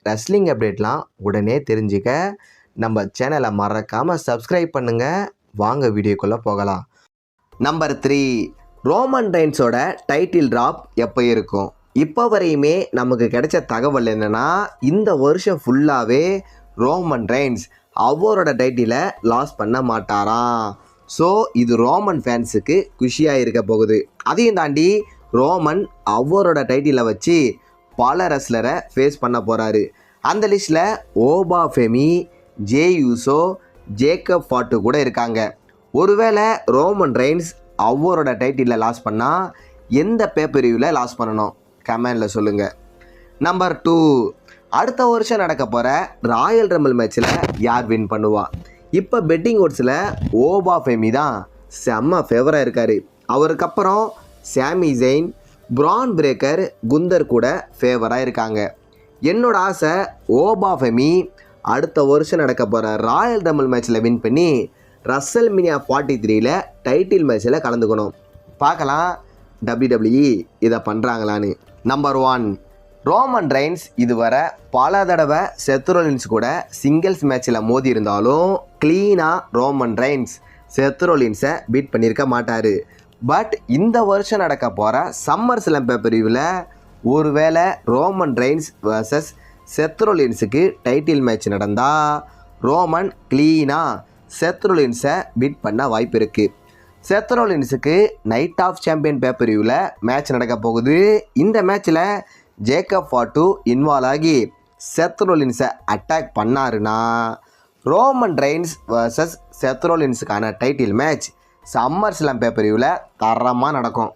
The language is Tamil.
ரெஸ்லிங் அப்டேட்லாம் உடனே தெரிஞ்சுக்க நம்ம சேனலை மறக்காமல் சப்ஸ்கிரைப் பண்ணுங்கள். வாங்க வீடியோக்குள்ளே போகலாம். நம்பர் 3, ரோமன் ரெயின்ஸோட டைட்டில் ட்ராப் எப்போ இருக்கும்? இப்போ வரையுமே நமக்கு கிடைச்ச தகவல் என்னென்னா, இந்த வருஷம் ஃபுல்லாகவே ரோமன் ரெயின்ஸ் அவரோட டைட்டிலை லாஸ் பண்ண மாட்டாராம். ஸோ இது ரோமன் ஃபேன்ஸுக்கு குஷியாக இருக்க போகுது. அதையும் தாண்டி ரோமன் அவரோட டைட்டிலை வச்சு பல ரெஸ்லரை ஃபேஸ் பண்ண போகிறாரு. அந்த லிஸ்ட்டில் Oba Femi, Jey Uso, Jacob Fatu கூட இருக்காங்க. ஒருவேளை ரோமன் ரெயின்ஸ் அவரோட டைட்டிலை லாஸ் பண்ணால் எந்த பேப்பரிவில் லாஸ் பண்ணணும்? கமெண்டில் சொல்லுங்கள். நம்பர் 2, அடுத்த வருஷம் நடக்க போகிற ராயல் ரம்பிள் மேட்ச்சில் யார் வின் பண்ணுவா? இப்போ பெட்டிங் ஓட்ஸில் ஓபா ஃபெமி தான் செம்ம ஃபேவராக இருக்கார். அவருக்கப்புறம் சாமி ஜெயின், பிரான் பிரேக்கர், குந்தர் கூட ஃபேவராக இருக்காங்க. என்னோட ஆசை ஓபா ஃபெமி அடுத்த வருஷம் நடக்க போகிற ராயல் ரம்பிள் மேட்ச்சில் வின் பண்ணி ரசல்மேனியா 43ல் டைட்டில் மேட்ச்சில் கலந்துக்கணும். பார்க்கலாம் WWE இதை பண்ணுறாங்களான்னு. நம்பர் 1, ரோமன் ரெயின்ஸ் இதுவரை பல தடவை செத் ரோலின்ஸ் கூட சிங்கிள்ஸ் மேட்ச்சில் மோதி இருந்தாலும் க்ளீனாக ரோமன் ரெயின்ஸ் செத் ரோலின்ஸை பீட் பண்ணியிருக்க மாட்டார். பட் இந்த வருஷம் நடக்க போகிற சம்மர் ஸ்லாம் பேப்பரிவில் ஒருவேளை ரோமன் ரெயின்ஸ் vs செத் ரோலின்ஸுக்கு டைட்டில் மேட்ச் நடந்தால் ரோமன் க்ளீனாக செத் ரோலின்ஸை பீட் பண்ண வாய்ப்பு இருக்குது. செத் ரோலின்ஸுக்கு நைட் ஆஃப் சாம்பியன் பேப்பரிவில் மேட்ச் நடக்க போகுது. இந்த மேட்ச்சில் ஜேக்கப் ஃபாட்டு இன்வால்வ் ஆகி செத் ரோலின்ஸை அட்டாக் பண்ணாருன்னா ரோமன் ரெயின்ஸ் vs செத் ரோலின்ஸுக்கான டைட்டில் மேட்ச் சம்மர் ஸ்லாம் பேப்பரிவில் தரமாக நடக்கும்.